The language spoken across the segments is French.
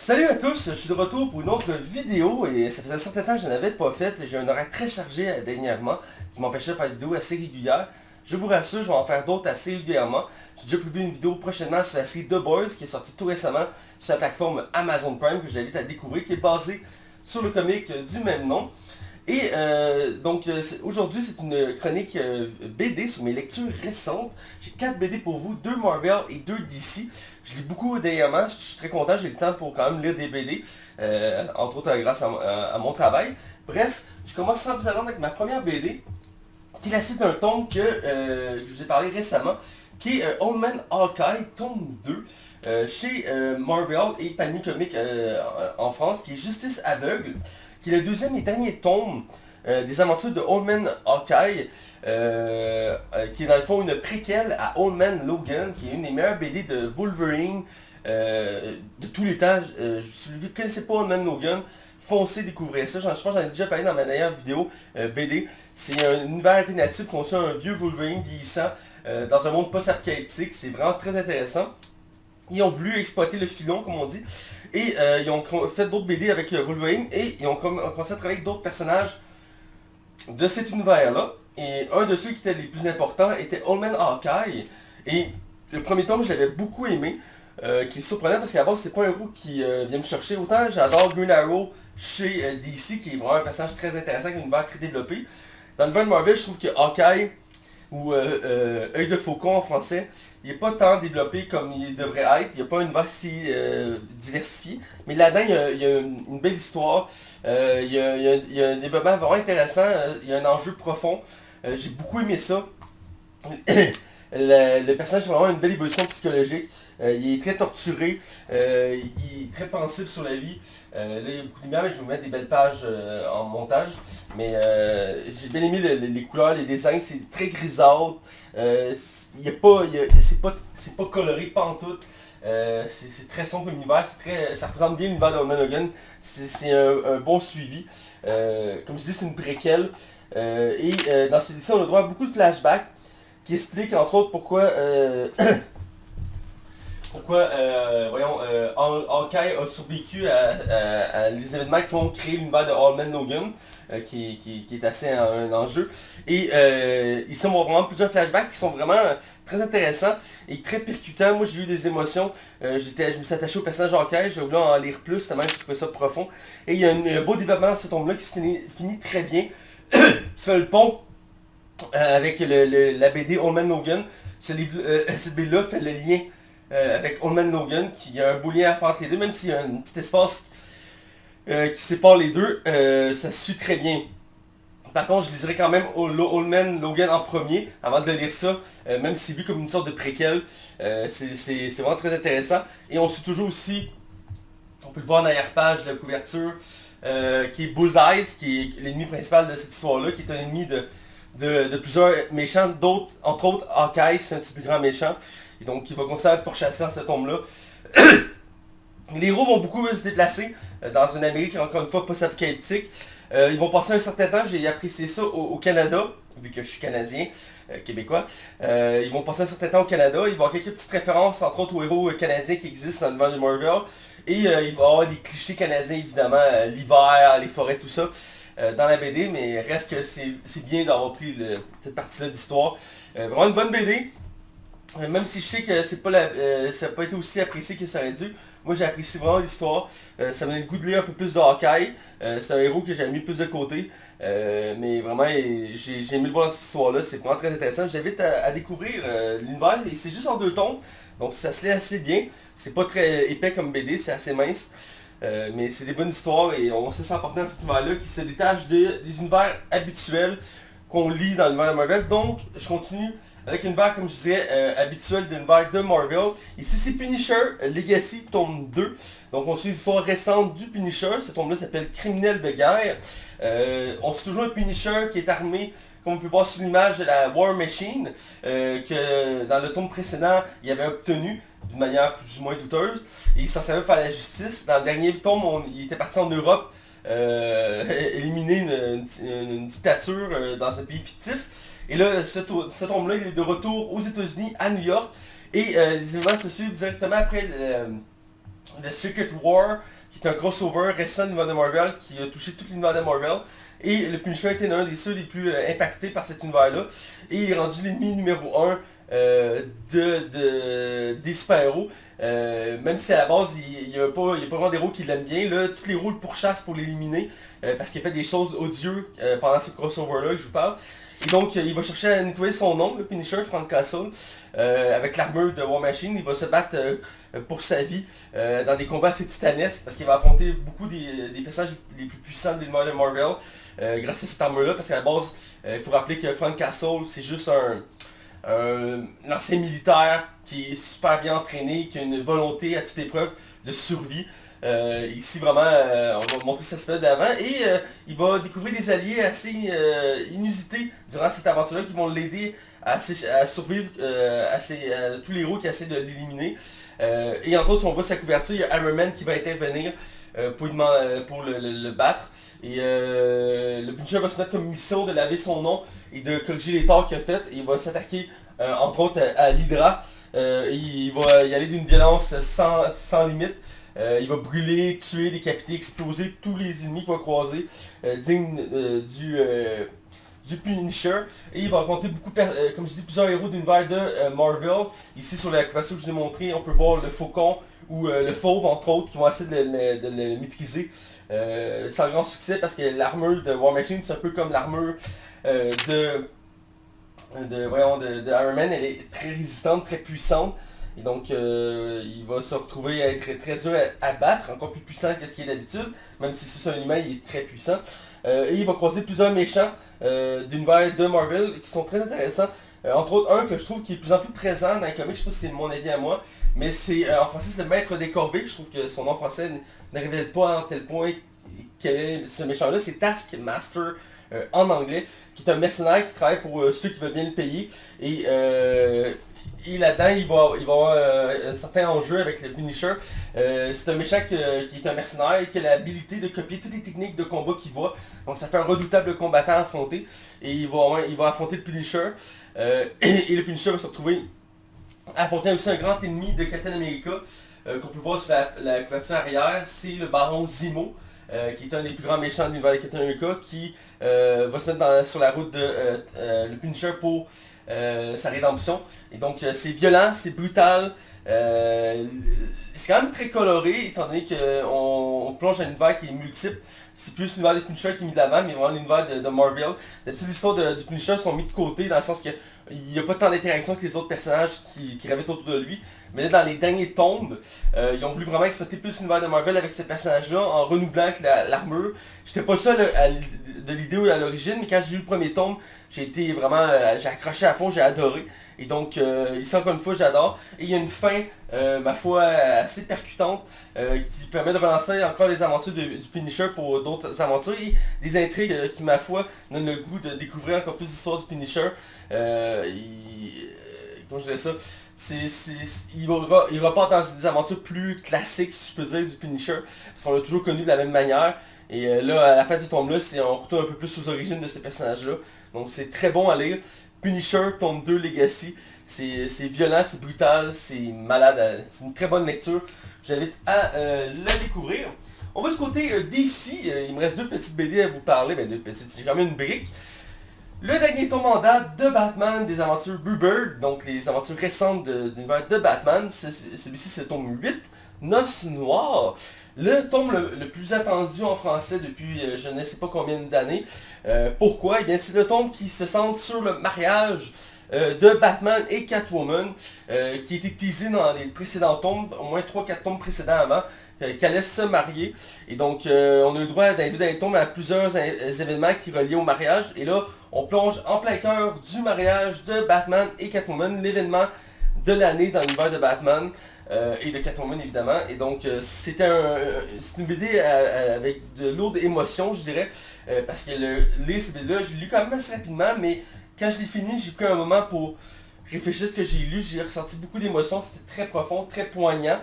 Salut à tous, je suis de retour pour une autre vidéo et ça faisait un certain temps que je n'en avais pas fait. J'ai un horaire très chargé dernièrement qui m'empêchait de faire des vidéos assez régulières. Je vous rassure, je vais en faire d'autres assez régulièrement. J'ai déjà prévu une vidéo prochainement sur la série The Boys qui est sortie tout récemment sur la plateforme Amazon Prime que j'invite à découvrir, qui est basée sur le comic du même nom. Et aujourd'hui c'est une chronique BD sur mes lectures récentes. J'ai 4 BD pour vous, 2 Marvel et 2 DC. Je lis beaucoup dernièrement, je suis très content, j'ai le temps pour quand même lire des BD, entre autres grâce à mon travail. Bref, je commence sans plus attendre avec ma première BD, qui est la suite d'un tome que je vous ai parlé récemment, qui est Old Man Hawkeye, tome 2, chez Marvel et Panini Comics en France, qui est Justice Aveugle, qui est le deuxième et dernier tome des aventures de Old Man Hawkeye, qui est dans le fond une préquelle à Old Man Logan, qui est une des meilleures BD de Wolverine de tous les temps. Si vous ne connaissez pas Old Man Logan, foncez découvrir ça. Je pense que j'en ai déjà parlé dans ma dernière vidéo BD. C'est un univers alternatif qu'on suit un vieux Wolverine vieillissant dans un monde post-apocalyptique. C'est vraiment très intéressant. Ils ont voulu exploiter le filon, comme on dit, et ils ont fait d'autres BD avec Wolverine, et ils ont commencé à travailler avec d'autres personnages de cet univers-là. Et un de ceux qui étaient les plus importants était Old Man Hawkeye. Et le premier tome, je l'avais beaucoup aimé, qui est surprenant parce qu'à la base, c'est pas un héros qui vient me chercher. Autant j'adore Green Arrow chez DC, qui est vraiment un personnage très intéressant, avec une univers très développé. Dans le univers de Marvel, je trouve que Hawkeye, ou œil de faucon en français, il n'est pas tant développé comme il devrait être. Il n'y a pas une univers si diversifié. Mais là-dedans, il y a une belle histoire. Il y a un développement vraiment intéressant. Il y a un enjeu profond. J'ai beaucoup aimé ça. Le personnage a vraiment une belle évolution psychologique. Il est très torturé. Il est très pensif sur la vie. Là, il y a beaucoup de lumière, mais je vais vous mettre des belles pages en montage. Mais j'ai bien aimé les couleurs, les designs, c'est très grisâtre. C'est pas coloré, pas en tout. C'est très sombre comme univers, ça représente bien l'univers de Old Man Logan. C'est un bon suivi. Comme je dis, c'est une préquelle. Dans celui-ci, on a droit à beaucoup de flashbacks qui expliquent entre autres pourquoi Hawkeye a survécu à les événements qui ont créé l'univers de Old Man Logan, qui est assez un enjeu. Et ici, on voit vraiment plusieurs flashbacks qui sont vraiment très intéressants et très percutants. Moi, j'ai eu des émotions. Je me suis attaché au personnage Hawkeye, j'ai voulu en lire plus, tellement que je trouvais ça profond. Et il y a un beau développement dans ce tome-là qui se finit très bien. Sur le pont avec la BD Old Man Logan. Cette BD-là fait le lien avec Old Man Logan, qui a un beau lien à faire entre les deux, même s'il y a un petit espace qui sépare les deux, ça se suit très bien. Par contre, je liserai quand même Old Man Logan en premier, avant de lire ça, même si c'est vu comme une sorte de préquel. C'est vraiment très intéressant. Et on suit toujours aussi, on peut le voir en arrière-page de la couverture, qui est Bullseye, qui est l'ennemi principal de cette histoire-là, qui est un ennemi de plusieurs méchants, d'autres, entre autres Hawkeye, c'est un petit plus grand méchant. Et donc il va continuer à être pourchassé dans ce tome-là. Les héros vont beaucoup se déplacer dans une Amérique encore une fois post-apocalyptique. Ils vont passer un certain temps, j'ai apprécié ça au Canada, vu que je suis canadien, québécois. Ils vont passer un certain temps au Canada, il va y avoir quelques petites références, entre autres aux héros canadiens qui existent dans le monde de Marvel. Et il va y avoir des clichés canadiens évidemment, l'hiver, les forêts, tout ça, dans la BD, mais reste que c'est bien d'avoir pris cette partie-là d'histoire. Vraiment une bonne BD. Même si je sais que ça n'a pas été aussi apprécié que ça aurait dû, moi j'ai apprécié vraiment l'histoire. Ça m'a donné le goût de lire un peu plus de Hawkeye. C'est un héros que j'ai mis plus de côté. Mais vraiment, j'ai aimé le voir dans cette histoire-là. C'est vraiment très intéressant. J'invite à découvrir l'univers. Et c'est juste en 2 tomes. Donc ça se lit assez bien. C'est pas très épais comme BD, c'est assez mince. Mais c'est des bonnes histoires et on sait s'emporter dans cet univers-là qui se détache des univers habituels qu'on lit dans l'univers de Marvel. Donc je continue avec une univers, comme je disais, habituel de l'univers de Marvel. Ici c'est Punisher Legacy, tome 2. Donc on suit l'histoire récente du Punisher. Ce tome-là s'appelle Criminel de guerre. On suit toujours un Punisher qui est armé, comme on peut voir sur l'image, de la War Machine, que dans le tome précédent, il avait obtenu d'une manière plus ou moins douteuse. Et il s'en servait pour faire la justice. Dans le dernier tome, il était parti en Europe, éliminer une dictature dans un pays fictif. Et là, ce tome-là, il est de retour aux États-Unis, à New York. Et les événements se suivent directement après The Secret War, qui est un crossover récent de l'univers de Marvel, qui a touché tout l'univers de Marvel. Et le Punisher était l'un des ceux les plus impactés par cet univers-là. Et il est rendu l'ennemi numéro 1 des super-héros. Même si à la base, il n'y a pas vraiment d'héros qui l'aiment bien. Là, tous les héros le pourchassent pour l'éliminer. Parce qu'il a fait des choses odieuses pendant ce crossover-là que je vous parle. Et donc, il va chercher à nettoyer son nom, le Punisher, Frank Castle, avec l'armure de War Machine. Il va se battre pour sa vie dans des combats assez titanesques parce qu'il va affronter beaucoup des personnages les plus puissants de l'univers de Marvel grâce à cette armure-là. Parce qu'à la base, il faut rappeler que Frank Castle, c'est juste un ancien militaire qui est super bien entraîné, qui a une volonté à toute épreuve de survie. Ici vraiment, on va montrer cet aspect d'avant et il va découvrir des alliés assez inusités durant cette aventure-là qui vont l'aider à survivre à tous les héros qui essaient de l'éliminer. Et entre autres, si on voit sa couverture, il y a Iron Man qui va intervenir pour le battre. Et le Punisher va se mettre comme mission de laver son nom et de corriger les torts qu'il a fait. Et il va s'attaquer entre autres à l'Hydra. Il va y aller d'une violence sans limite. Il va brûler, tuer, décapiter, exploser tous les ennemis qu'il va croiser, digne du Punisher. Et il va rencontrer comme je dis, plusieurs héros d'univers de Marvel. Ici sur la couverture que je vous ai montré, on peut voir le Faucon ou le Fauve entre autres qui vont essayer de le maîtriser. Sans grand succès parce que l'armure de War Machine c'est un peu comme l'armure de Iron Man. Elle est très résistante, très puissante. Et donc, il va se retrouver à être très dur à battre, encore plus puissant que ce qu'il est d'habitude, même si c'est un humain, il est très puissant. Et il va croiser plusieurs méchants d'univers de Marvel qui sont très intéressants. Entre autres, un que je trouve qui est de plus en plus présent dans les comics, je sais pas si c'est mon avis à moi, mais c'est en français c'est le maître des corvées. Je trouve que son nom français ne révèle pas en tel point quel est ce méchant-là. C'est Taskmaster en anglais, qui est un mercenaire qui travaille pour ceux qui veulent bien le payer. Et là-dedans, il va avoir un certain enjeu avec le Punisher. C'est un méchant qui est un mercenaire et qui a l'habilité de copier toutes les techniques de combat qu'il voit. Donc ça fait un redoutable combattant à affronter. Et il va affronter le Punisher. Et le Punisher va se retrouver à affronter aussi un grand ennemi de Captain America. Qu'on peut voir sur la couverture arrière. C'est le baron Zemo. Qui est un des plus grands méchants de l'univers de Captain America. Qui va se mettre sur la route de le Punisher pour sa rédemption. Et donc c'est violent, c'est brutal, c'est quand même très coloré étant donné qu'on plonge dans un univers qui est multiple. C'est plus l'univers des Punisher qui est mis de l'avant, mais vraiment l'univers de Marvel. D'habitude les histoires du Punisher sont mis de côté dans le sens qu'il n'y a pas tant d'interaction avec les autres personnages qui gravitent autour de lui. Mais là, dans les derniers tomes, ils ont voulu vraiment exploiter plus l'univers de Marvel avec ces personnages-là en renouvelant avec l'armure. J'étais pas ça de l'idée à l'origine, mais quand j'ai lu le premier tome, j'ai été vraiment, j'ai accroché à fond, j'ai adoré. Et donc, ici encore une fois, j'adore. Et il y a une fin, ma foi, assez percutante, qui permet de relancer encore les aventures du Punisher pour d'autres aventures. Et des intrigues qui, ma foi, donnent le goût de découvrir encore plus d'histoires du Punisher. Comment je dirais ça? Il repart dans des aventures plus classiques, si je peux dire, du Punisher. Parce qu'on l'a toujours connu de la même manière. Et là, à la fin de ce tome-là, on retourne un peu plus aux origines de ces personnages-là. Donc c'est très bon à lire. Punisher, tome 2, Legacy. C'est violent, c'est brutal, c'est malade. C'est une très bonne lecture. J'invite à la découvrir. On va du côté DC. Il me reste deux petites BD à vous parler. Ben deux petites, j'ai quand même une brique. Le dernier tome en date de Batman, des aventures Rebirth, donc les aventures récentes de l'univers de Batman. Celui-ci c'est le tome 8, Noces Noires. Le tome le plus attendu en français depuis je ne sais pas combien d'années. Pourquoi? Eh bien c'est le tome qui se centre sur le mariage de Batman et Catwoman, qui a été teasé dans les précédents tomes, au moins 3-4 tomes précédents avant, qu'elle allait se marier. Et donc on a eu le droit dans les deux derniers tomes à plusieurs événements qui reliaient au mariage. Et là, on plonge en plein cœur du mariage de Batman et Catwoman, l'événement de l'année dans l'univers de Batman. Et de Catwoman évidemment. Et donc c'est une BD avec de lourdes émotions, je dirais, parce que lire cette BD là, j'ai lu quand même assez rapidement, mais quand je l'ai fini, j'ai pris un moment pour réfléchir à ce que j'ai lu. J'ai ressenti beaucoup d'émotions, c'était très profond, très poignant.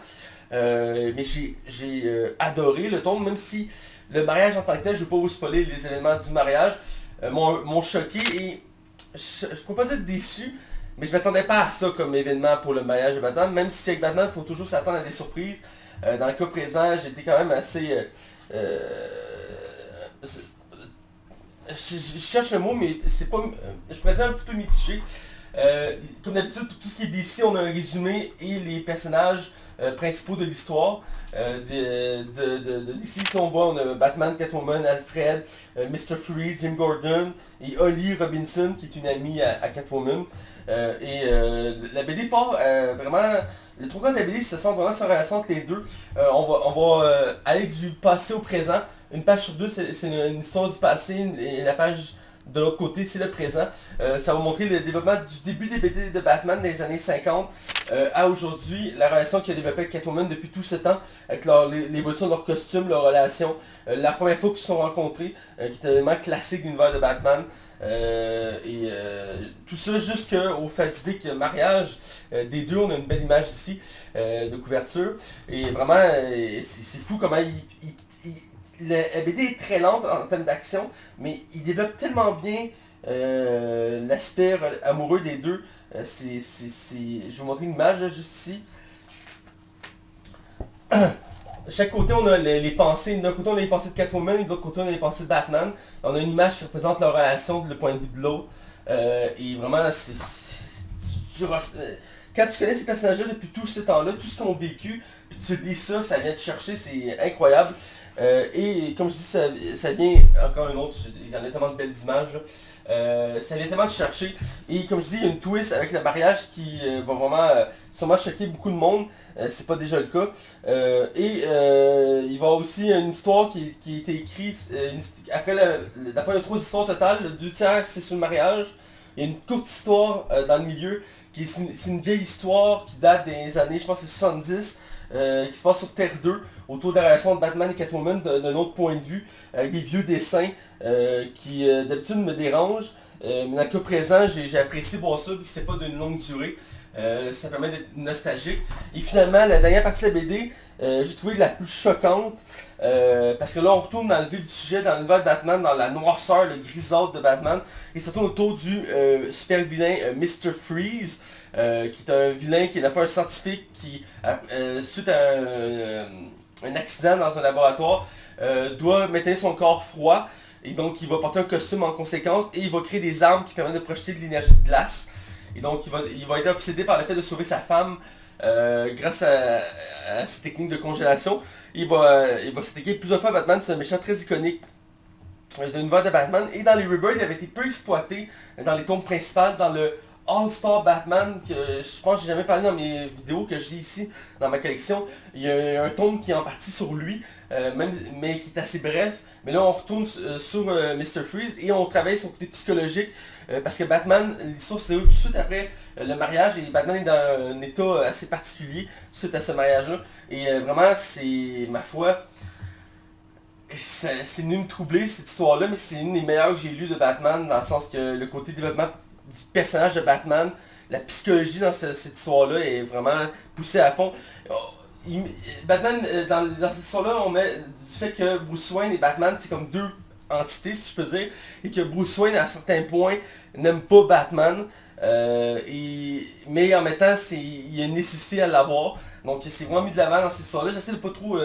Mais j'ai adoré le tome, même si le mariage en tant que tel, je ne vais pas vous spoiler les événements du mariage, m'ont choqué et je ne pourrais pas être déçu. Mais je m'attendais pas à ça comme événement pour le mariage de Batman, même si avec Batman, il faut toujours s'attendre à des surprises. Dans le cas présent, j'étais quand même assez... je cherche le mot, mais c'est pas... je pourrais dire un petit peu mitigé. Comme d'habitude, pour tout ce qui est d'ici, on a un résumé et les personnages principaux de l'histoire. D'ici, si on voit, on a Batman, Catwoman, Alfred, Mr. Freeze, Jim Gordon et Holly Robinson, qui est une amie à Catwoman. La BD part vraiment... Les trois gars de la BD se sentent vraiment sur la relation entre les deux. On va aller du passé au présent. Une page sur deux, c'est une histoire du passé, et la page de l'autre côté, c'est le présent. Ça va montrer le développement du début des BD de Batman des années 50 à aujourd'hui, la relation qu'il a développée avec Catwoman depuis tout ce temps, avec l'évolution de leur costume, leur relation, la première fois qu'ils se sont rencontrés, qui est un élément classique de l'univers de Batman. Tout ça jusqu'au fatidique mariage des deux. On a une belle image ici de couverture. Et vraiment, c'est fou comment la BD est très lente en termes d'action, mais il développe tellement bien l'aspect amoureux des deux. Je vais vous montrer une image là, juste ici. De chaque côté, on a les pensées. D'un côté, on a les pensées de Catwoman et de l'autre côté, on a les pensées de Batman. On a une image qui représente leur relation, le point de vue de l'autre. Et vraiment, quand tu connais ces personnages-là depuis tout ce temps-là, tout ce qu'ils ont vécu, puis tu lis ça, ça vient te chercher, c'est incroyable. Et comme je dis, ça vient, encore une autre, j'en ai tellement de belles images, ça vient tellement te chercher. Et comme je dis, il y a une twist avec le mariage qui va vraiment sûrement choquer beaucoup de monde. C'est pas déjà le cas. Il va y avoir aussi une histoire qui a été écrite, après d'après 3 histoires totales, le 2/3 c'est sur le mariage. Il y a une courte histoire dans le milieu, c'est une vieille histoire qui date des années, je pense que c'est 70, qui se passe sur Terre 2, autour de la relation de Batman et Catwoman d'un autre point de vue, avec des vieux dessins qui d'habitude me dérangent. Mais dans le cas présent, j'ai apprécié voir ça vu que c'était pas d'une longue durée. Ça permet d'être nostalgique. Et finalement, la dernière partie de la BD, j'ai trouvé la plus choquante. Parce que là, on retourne dans le vif du sujet, dans l'univers de Batman, dans la noirceur, le grisâtre de Batman. Et ça tourne autour du super vilain Mr. Freeze. Qui est un vilain qui est d'abord un scientifique qui, suite à un accident dans un laboratoire, doit maintenir son corps froid. Et donc, il va porter un costume en conséquence. Et il va créer des armes qui permettent de projeter de l'énergie de glace. Et donc il va être obsédé par le fait de sauver sa femme grâce à ses techniques de congélation. Il va s'attaquer plusieurs fois à Batman, c'est un méchant très iconique de l'univers de Batman. Et dans les Rebirth, il avait été peu exploité dans les tomes principales, dans le All-Star Batman, que je pense que j'ai jamais parlé dans mes vidéos que j'ai ici dans ma collection. Il y a un tome qui est en partie sur lui, mais qui est assez bref. Mais là on retourne sur Mr. Freeze et on travaille sur le côté psychologique. Parce que Batman, l'histoire c'est tout de suite après le mariage et Batman est dans un état assez particulier suite à ce mariage-là. Et vraiment, c'est, ma foi, c'est venu me troubler cette histoire-là, mais c'est une des meilleures que j'ai lues de Batman, dans le sens que le côté développement du personnage de Batman, la psychologie dans cette histoire-là est vraiment poussée à fond. Batman, dans cette histoire-là, on met du fait que Bruce Wayne et Batman, c'est comme deux entités, si je peux dire, et que Bruce Wayne, à un certain point, n'aime pas Batman, mais en même temps, il y a une nécessité à l'avoir. Donc c'est vraiment mis de l'avant dans cette histoire-là. J'essaie de pas trop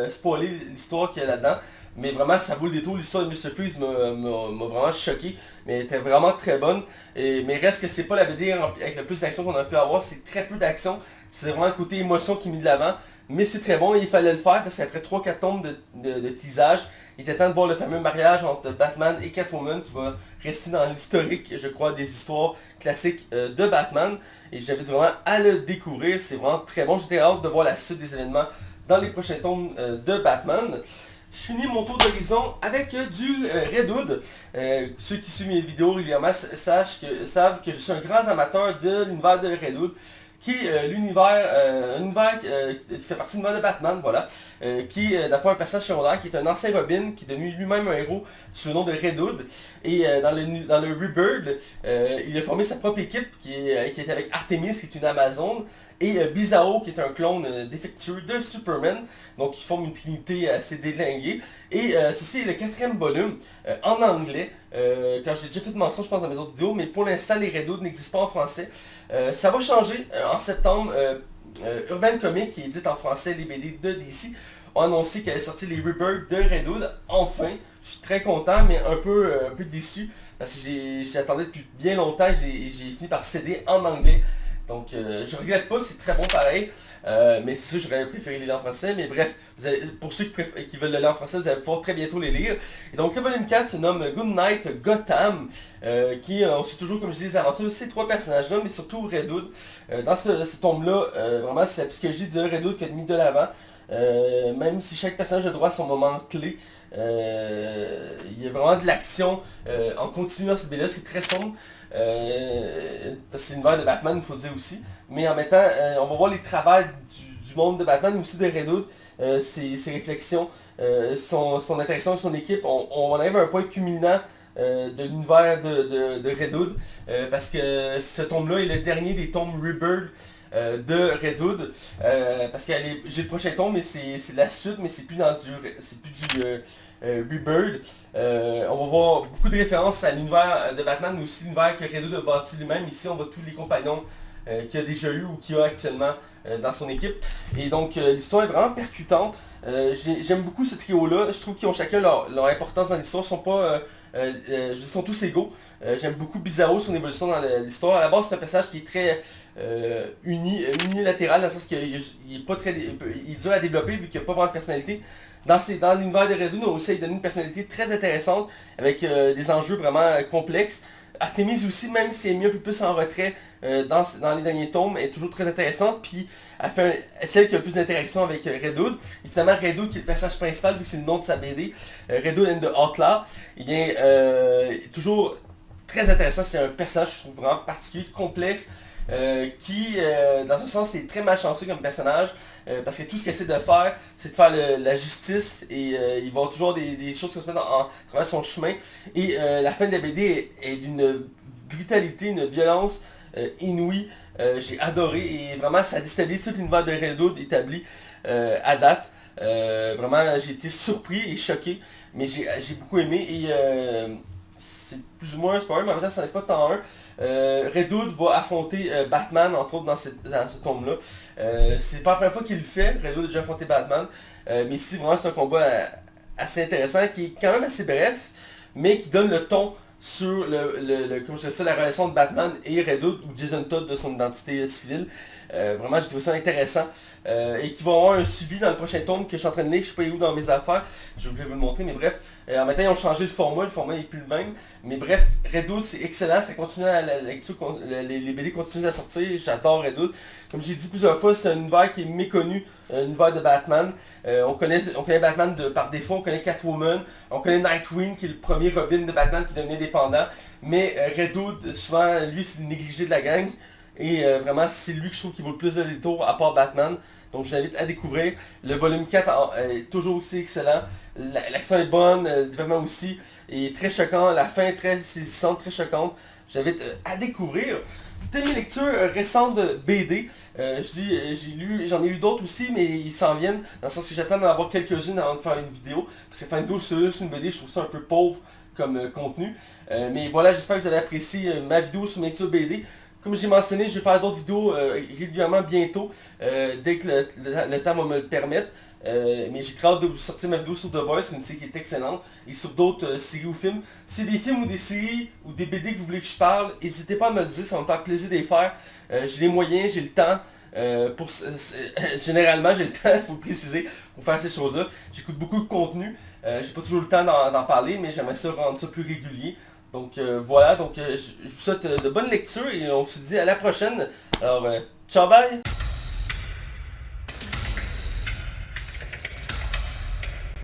spoiler l'histoire qu'il y a là-dedans, mais vraiment, ça vaut le détour. L'histoire de Mr. Freeze m'a vraiment choqué, mais elle était vraiment très bonne. Mais reste que c'est pas la BD avec le plus d'action qu'on a pu avoir, c'est très peu d'action. C'est vraiment le côté émotion qui est mis de l'avant. Mais c'est très bon et il fallait le faire parce qu'après 3-4 tomes de teasage, il était temps de voir le fameux mariage entre Batman et Catwoman qui va rester dans l'historique, je crois, des histoires classiques de Batman. Et j'invite vraiment à le découvrir, c'est vraiment très bon. J'étais hâte de voir la suite des événements dans les prochains tomes de Batman. Je finis mon tour d'horizon avec du Red Hood. Ceux qui suivent mes vidéos régulièrement savent que je suis un grand amateur de l'univers de Red Hood, qui est un univers qui fait partie de l'univers de Batman, voilà, qui est d'abord un personnage secondaire, qui est un ancien Robin, qui est devenu lui-même un héros sous le nom de Red Hood. Et dans le Rebirth, il a formé sa propre équipe, qui est avec Artemis, qui est une Amazone, et Bizarro, qui est un clone défectueux de Superman. Donc ils forment une trinité assez délinguée. Et ceci est le 4e volume en anglais. Quand j'ai déjà fait de mention, je pense, dans mes autres vidéos, mais pour l'instant, les Red Hood n'existent pas en français. Ça va changer en septembre. Urban Comics, qui édite en français les BD de DC, ont annoncé qu'elle allait sortir les Rebirths de Redwood, enfin. Je suis très content, mais un peu déçu, parce que j'attendais depuis bien longtemps, j'ai fini par céder en anglais. Donc je regrette pas, c'est très bon pareil, mais c'est sûr j'aurais préféré les lire en français, mais bref, pour ceux qui veulent le lire en français, vous allez pouvoir très bientôt les lire. Et donc le volume 4 se nomme Goodnight Gotham, qui on suit toujours, comme je dis, les aventures de ces trois personnages-là, mais surtout Redwood. Dans ce tome-là, vraiment c'est la psychologie de Redwood qui est mise de l'avant. Même si chaque personnage a droit à son moment clé, il y a vraiment de l'action en continu dans cette BD, c'est très sombre. Parce que c'est l'univers de Batman, il faut le dire aussi. Mais en même temps, on va voir les travers du monde de Batman, mais aussi de Redwood, ses réflexions, son interaction avec son équipe. On arrive à un point culminant de l'univers de Redwood, parce que ce tome-là est le dernier des tomes Rebirth de Redwood, parce que j'ai le prochain tome, mais c'est la suite, mais c'est plus du Rebirth. On va voir beaucoup de références à l'univers de Batman, mais aussi l'univers que Redwood a bâti lui-même. Ici, on voit tous les compagnons qu'il a déjà eu ou qu'il a actuellement dans son équipe. Et donc, l'histoire est vraiment percutante. J'aime beaucoup ce trio-là. Je trouve qu'ils ont chacun leur importance dans l'histoire. Ils sont tous égaux. J'aime beaucoup Bizarro, son évolution dans l'histoire. À la base, c'est un personnage qui est très unilatéral, dans le sens qu'il est pas très, il est dur à développer vu qu'il n'a pas vraiment de personnalité. Dans l'univers de Redwood, on a aussi donné une personnalité très intéressante, avec des enjeux vraiment complexes. Artemis aussi, même si elle est mis un peu plus en retrait dans les derniers tomes, est toujours très intéressante, puis elle fait celle qui a le plus d'interaction avec Redwood. Et finalement, Redwood, qui est le personnage principal, vu que c'est le nom de sa BD, Redwood and the Outlaw, eh bien, toujours très intéressant. C'est un personnage, je trouve, vraiment particulier, complexe, qui, dans un sens, est très malchanceux comme personnage, parce que tout ce qu'il essaie de faire, c'est de faire la justice, et il va toujours des choses qui se mettent en travers son chemin. Et la fin de la BD est d'une brutalité, une violence inouïe. J'ai adoré, et vraiment ça déstabilise tout l'univers de Redwood établi à date. Vraiment, j'ai été surpris et choqué, mais j'ai beaucoup aimé, et c'est plus ou moins un spoiler, mais en même temps ça n'est pas tant un. Redwood va affronter Batman, entre autres, dans ce tome-là. C'est pas la première fois qu'il le fait, Redwood a déjà affronté Batman, mais ici vraiment c'est un combat assez intéressant, qui est quand même assez bref, mais qui donne le ton sur comme je disais ça, la relation de Batman et Redwood, ou Jason Todd de son identité civile. Vraiment j'ai trouvé ça intéressant, et qui va avoir un suivi dans le prochain tome que je suis en train de lire, je sais pas où dans mes affaires, je voulais vous le montrer, mais bref, en même temps ils ont changé le format n'est plus le même, mais bref, Redwood c'est excellent, ça continue à la lecture, les BD continuent à sortir, j'adore Redwood. Comme j'ai dit plusieurs fois, c'est un univers qui est méconnu, un univers de Batman. On connaît Batman par défaut, on connaît Catwoman, on connaît Nightwing qui est le premier Robin de Batman qui devenait indépendant, mais Redwood, souvent, lui c'est le négligé de la gang, et vraiment c'est lui que je trouve qui vaut le plus de détours à part Batman. Donc je vous invite à découvrir. Le volume 4 est toujours aussi excellent. L'action est bonne, le développement aussi. Et très choquant, la fin est très saisissante, très choquante. Je vous invite à découvrir. C'était mes lectures récentes de BD. J'en ai lu d'autres aussi, mais ils s'en viennent. Dans le sens que j'attends d'en avoir quelques-unes avant de faire une vidéo. Parce que faire une vidéo sur une BD, je trouve ça un peu pauvre comme contenu. Mais voilà, j'espère que vous avez apprécié ma vidéo sur mes lectures BD. Comme j'ai mentionné, je vais faire d'autres vidéos régulièrement bientôt, dès que le temps va me le permettre. Mais j'ai très hâte de vous sortir ma vidéo sur The Boys, une série qui est excellente, et sur d'autres séries ou films. Si c'est des films ou des séries ou des BD que vous voulez que je parle, n'hésitez pas à me le dire, ça va me faire plaisir de les faire. J'ai les moyens, j'ai le temps. Généralement, j'ai le temps, il faut le préciser, pour faire ces choses-là. J'écoute beaucoup de contenu, j'ai pas toujours le temps d'en parler, mais j'aimerais ça rendre ça plus régulier. Donc voilà, je vous souhaite de bonnes lectures, et on se dit à la prochaine. Alors, ciao, bye!